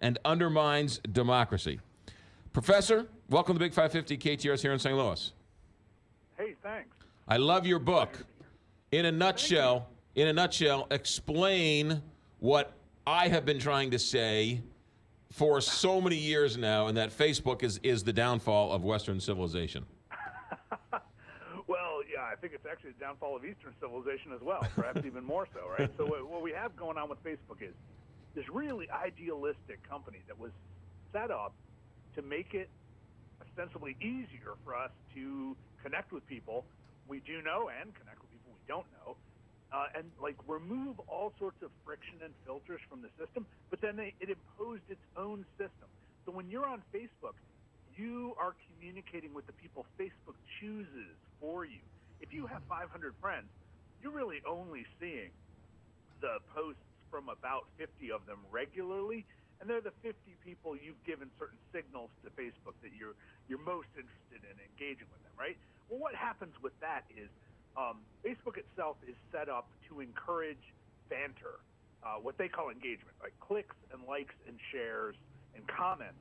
and undermines democracy. Professor, welcome to Big 550 KTRS here in St. Louis. Hey, thanks. I love your book. In a nutshell, explain what I have been trying to say for so many years now, and that Facebook is the downfall of Western civilization. Well, yeah, I think it's actually the downfall of Eastern civilization as well, perhaps even more so, right? So what we have going on with Facebook is this really idealistic company that was set up to make it ostensibly easier for us to connect with people we do know and connect with people we don't know, and like remove all sorts of friction and filters from the system. But then it imposed its own system. So when you're on Facebook, you are communicating with the people Facebook chooses for you. If you have 500 friends, you're really only seeing the posts from about 50 of them regularly, and they're the 50 people you've given certain signals to Facebook that you're most interested in engaging with them, right? Well, what happens with that is Facebook itself is set up to encourage banter, what they call engagement, like clicks and likes and shares and comments.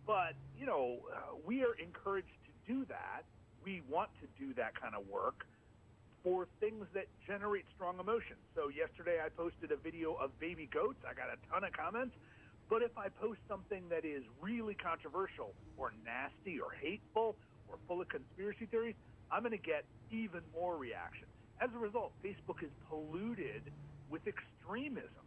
But, you know, we are encouraged to do that. We want to do that kind of work for things that generate strong emotions. So yesterday I posted a video of baby goats. I got a ton of comments. But if I post something that is really controversial or nasty or hateful or full of conspiracy theories, I'm going to get even more reaction. As a result, Facebook is polluted with extremism.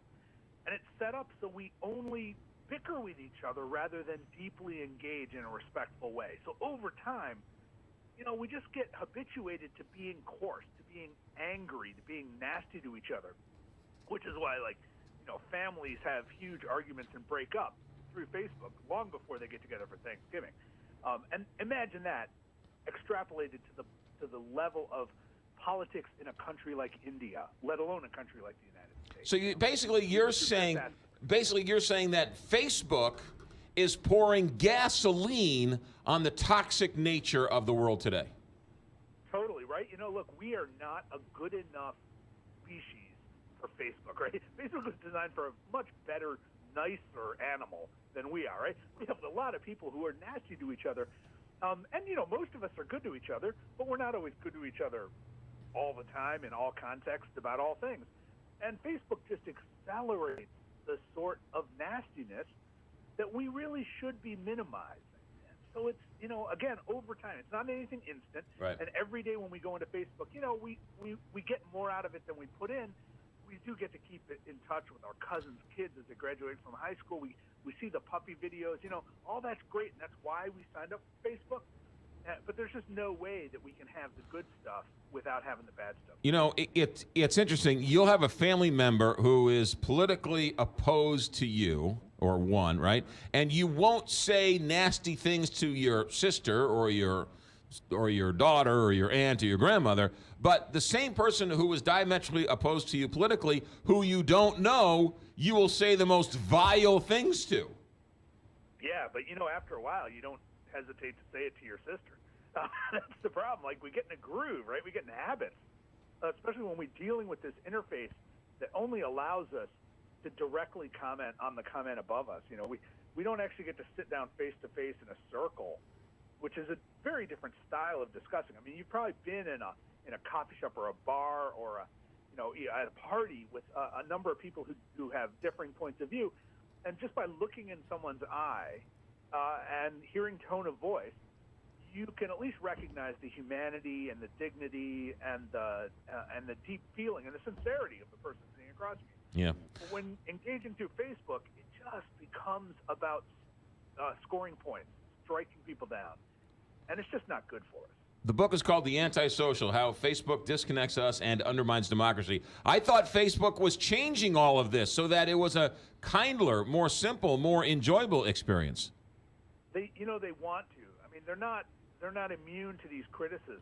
And it's set up so we only bicker with each other rather than deeply engage in a respectful way. So over time, you know, we just get habituated to being coarse, to being angry, to being nasty to each other, which is why, like, you know, families have huge arguments and break up through Facebook long before they get together for Thanksgiving. And imagine that extrapolated to the level of politics in a country like India, let alone a country like the United States. So you're saying that Facebook is pouring gasoline on the toxic nature of the world today. Totally, right? You know, look, we are not a good enough species for Facebook, right? Facebook was designed for a much better, nicer animal than we are, right? We have a lot of people who are nasty to each other. And, you know, most of us are good to each other, but we're not always good to each other all the time in all contexts about all things. And Facebook just accelerates the sort of nastiness that we really should be minimizing. And so it's, you know, again, over time, it's not anything instant. Right. And every day when we go into Facebook, you know, we get more out of it than we put in. We do get to keep it in touch with our cousins' kids as they graduate from high school. We see the puppy videos, you know, all that's great, and that's why we signed up for Facebook. But there's just no way that we can have the good stuff without having the bad stuff. You know, it's interesting. You'll have a family member who is politically opposed to you, or one, right? And you won't say nasty things to your sister or your daughter or your aunt or your grandmother, but the same person who is diametrically opposed to you politically, who you don't know, you will say the most vile things to. Yeah, but, you know, after a while, you don't hesitate to say it to your sister. That's the problem. Like, we get in a groove, right? We get in habits, especially when we're dealing with this interface that only allows us to directly comment on the comment above us. You know, we don't actually get to sit down face to face in a circle, which is a very different style of discussing. I mean, you've probably been in a coffee shop or a bar or at a party with a number of people who have differing points of view, and just by looking in someone's eye and hearing tone of voice, you can at least recognize the humanity and the dignity and the deep feeling and the sincerity of the person sitting across from you. Yeah. When engaging through Facebook, it just becomes about scoring points, striking people down, and it's just not good for us. The book is called The Antisocial, How Facebook Disconnects Us and Undermines Democracy. I thought Facebook was changing all of this so that it was a kinder, more simple, more enjoyable experience. They want to. I mean, they're not immune to these criticisms.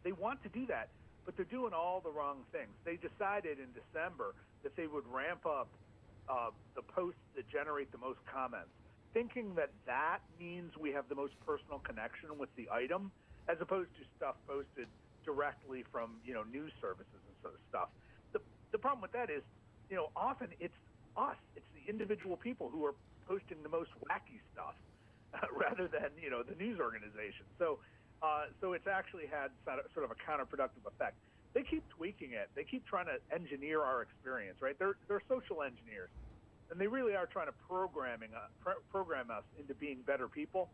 They want to do that, but they're doing all the wrong things. They decided in December that they would ramp up the posts that generate the most comments, thinking that means we have the most personal connection with the item, as opposed to stuff posted directly from, you know, news services and sort of stuff. The problem with that is, you know, often it's us, it's the individual people who are posting the most wacky stuff rather than the news organization. So it's actually had sort of a counterproductive effect. They keep tweaking it. They keep trying to engineer our experience, right? They're social engineers, and they really are trying to program us into being better people.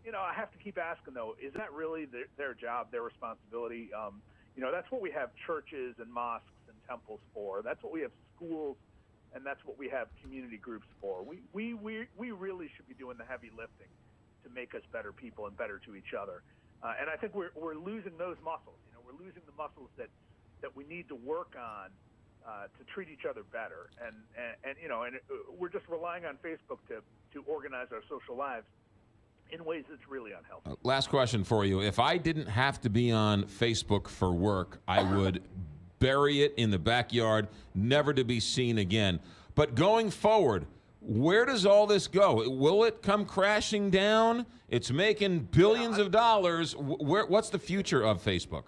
I have to keep asking, though, is that really their job, their responsibility? That's what we have churches and mosques and temples for. That's what we have schools, and that's what we have community groups for. We really should be doing the heavy lifting to make us better people and better to each other. And I think we're losing those muscles. We're losing the muscles that we need to work on to treat each other better. And we're just relying on Facebook to organize our social lives in ways that's really unhealthy. Last question for you. If I didn't have to be on Facebook for work, I would bury it in the backyard, never to be seen again. But going forward, where does all this go? Will it come crashing down? It's making billions of dollars. What's the future of Facebook?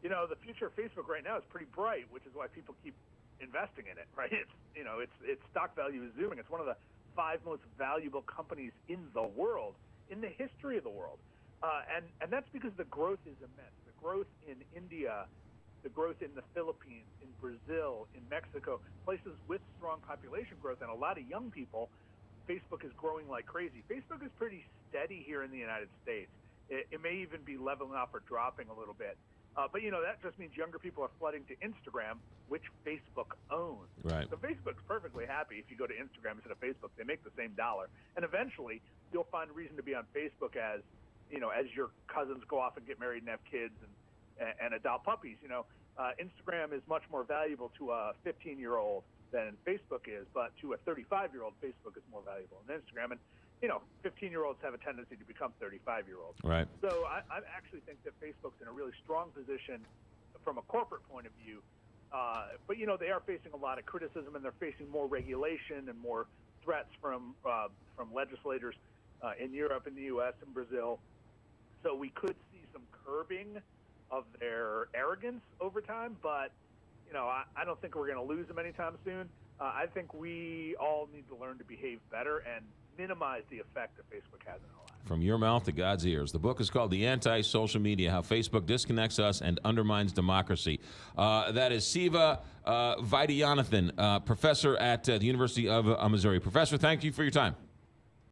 The future of Facebook right now is pretty bright, which is why people keep investing in it, right? Its stock value is zooming. It's one of the 5 most valuable companies in the world, in the history of the world. And that's because the growth is immense. The growth in India, the growth in the Philippines, in Brazil, in Mexico, places with strong population growth and a lot of young people, Facebook is growing like crazy. Facebook is pretty steady here in the United States. It may even be leveling off or dropping a little bit. But, that just means younger people are flooding to Instagram, which Facebook owns. Right. So Facebook's perfectly happy if you go to Instagram instead of Facebook. They make the same dollar. And eventually, you'll find reason to be on Facebook as your cousins go off and get married and have kids and adopt puppies. Instagram is much more valuable to a 15-year-old than Facebook is, but to a 35-year-old, Facebook is more valuable than Instagram. And 15-year-olds have a tendency to become 35-year-olds. Right. So I actually think that Facebook's in a really strong position from a corporate point of view. But they are facing a lot of criticism, and they're facing more regulation and more threats from legislators in Europe, in the U.S., and Brazil. So we could see some curbing of their arrogance over time, but I don't think we're going to lose them anytime soon. I think we all need to learn to behave better and minimize the effect that Facebook has in our lives. From your mouth to God's ears. The book is called The Anti-Social Media, How Facebook Disconnects Us and Undermines Democracy. That is Siva Vaidhyanathan, professor at the University of Missouri. Professor, thank you for your time.